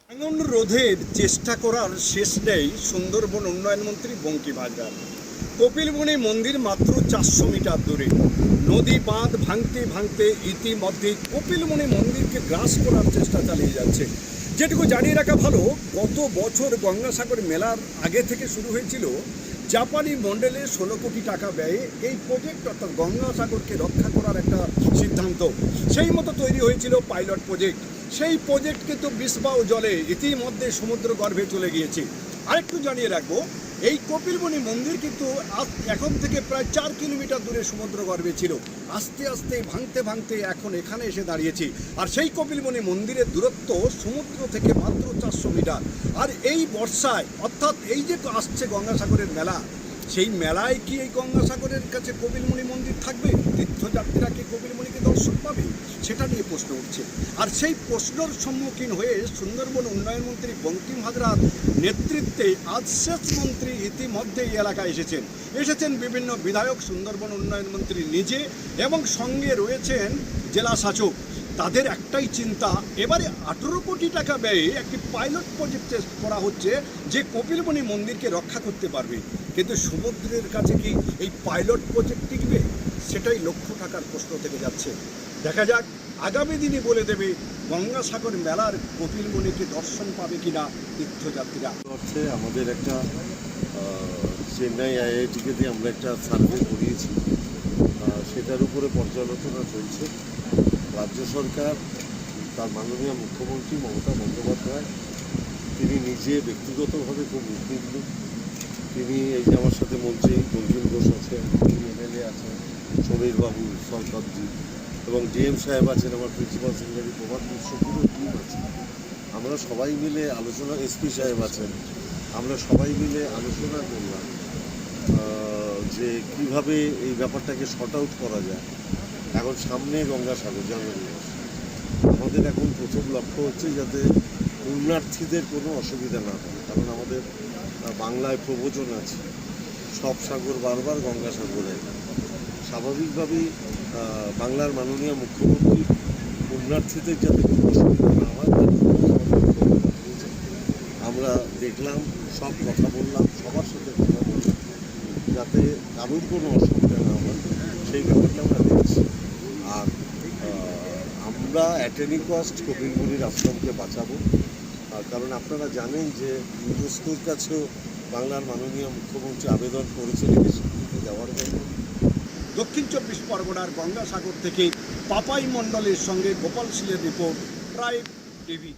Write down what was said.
ভাঙন রোধের চেষ্টা করার শেষ নেই সুন্দরবন উন্নয়ন মন্ত্রী বঙ্কিম হাজরা। কপিলবনে মন্দির মাত্র 400 মিটার দূরে। নদী বাঁধ ভাঙতে ভাঙতে ইতিমধ্যে কপিলবনে মন্দিরকে গ্রাস করার চেষ্টা চালিয়ে যাচ্ছে। যেটুকু জানিয়ে রাখা ভালো, গত বছর গঙ্গাসাগর মেলার আগে থেকে শুরু হয়েছিল জাপানি মণ্ডলে 16 কোটি টাকা ব্যয়ে এই প্রজেক্ট, অর্থাৎ গঙ্গাসাগরকে রক্ষা করার একটা সিদ্ধান্ত। সেই মতো তৈরি হয়েছিল পাইলট প্রজেক্ট। সেই প্রজেক্ট কিন্তু বিষবাউ জলে ইতিমধ্যে সমুদ্র গর্ভে চলে গিয়েছে। আরেকটু জানিয়ে রাখবো, এই কপিলবনি মন্দির কিন্তু এখন থেকে প্রায় 4 কিলোমিটার দূরে সমুদ্র গর্ভে ছিল। আস্তে আস্তে ভাঙতে ভাঙতে এখন এখানে এসে দাঁড়িয়েছি। আর সেই কপিলবনি মন্দিরের দূরত্ব সমুদ্র থেকে মাত্র 400 মিটার। আর এই বর্ষায়, অর্থাৎ এই যে আসছে গঙ্গাসাগরের মেলা, সেই মেলায় কি এই গঙ্গাসাগরের কাছে কপিলমুনি মন্দির থাকবে? তীর্থযাত্রীরা কি কপিলমুনিকে দর্শন পাবে? সেটা নিয়ে প্রশ্ন উঠছে। আর সেই প্রশ্নের সম্মুখীন হয়ে সুন্দরবন উন্নয়ন মন্ত্রী বঙ্কিম হাজরার নেতৃত্বে আজ সেচ মন্ত্রী ইতিমধ্যে এই এলাকায় এসেছেন বিভিন্ন বিধায়ক, সুন্দরবন উন্নয়ন মন্ত্রী নিজে, এবং সঙ্গে রয়েছেন জেলা শাসক। তাদের একটাই চিন্তা, এবারে 18 কোটি টাকা ব্যয়ে একটি পাইলট প্রজেক্ট করা হচ্ছে যে কপিলবনি মন্দিরকে রক্ষা করতে পারবে। কিন্তু সমুদ্রের কাছে কি এই পাইলট প্রজেক্ট টিকবে? সেটাই লক্ষ টাকার প্রশ্ন থেকে যাচ্ছে। দেখা যাক, আগামী দিনই বলে দেবে গঙ্গাসাগর মেলার কপিলবনিকে দর্শন পাবে কিনা তীর্থযাত্রীরা। অর্থে আমাদের একটা চেন্নাই আইআইটিকে দিয়ে আমরা একটা সার্ভে করিয়েছি, সেটার উপরে পর্যালোচনা চলছে। রাজ্য সরকার, তার মাননীয় মুখ্যমন্ত্রী মমতা বন্দ্যোপাধ্যায়, তিনি নিজে ব্যক্তিগতভাবে খুব উদ্বিগ্ন। তিনি এই যে আমার সাথে মন্ত্রী বঙ্কিম ঘোষ আছেন, এমএলএ আছেন সমীরবাবু সরকারজি, এবং ডিএম সাহেব আছেন, আমার প্রিন্সিপাল সেক্রেটারি প্রভাত মিশ্র, পুরো টিম আছে। আমরা সবাই মিলে আলোচনা, এসপি সাহেব আছেন, আমরা সবাই মিলে আলোচনা করলাম যে কিভাবে এই ব্যাপারটাকে শর্ট আউট করা যায়। এখন সামনে গঙ্গাসাগর জানুয়ারি মাস, আমাদের এখন প্রথম লক্ষ্য হচ্ছে যাতে পুণ্যার্থীদের কোনো অসুবিধা না হয়। কারণ আমাদের বাংলায় প্রবচন আছে, সব সাগর বারবার গঙ্গাসাগরে। স্বাভাবিকভাবেই বাংলার মাননীয় মুখ্যমন্ত্রী পুণ্যার্থীদের যাতে কোনো অসুবিধা না হয় আমরা দেখলাম, সব কথা বললাম, সবার সাথে কথা বললাম, যাতে কারোর কোনো অসুবিধা না হয় সেই ব্যাপারটা আমরা দেখছি। আর আমরা অ্যাট এনি কস্ট কপিলমুনির আশ্রমকে বাঁচাবো। কারণ আপনারা জানেন যে ইউনেস্কোর কাছেও বাংলার মাননীয় মুখ্যমন্ত্রী আবেদন করেছেন এটি যাওয়ার জন্য। দক্ষিণ 24 পরগনার গঙ্গাসাগর থেকে পাপাই মণ্ডলের সঙ্গে গোপাল শীলের রিপোর্ট, প্রাইম টিভি।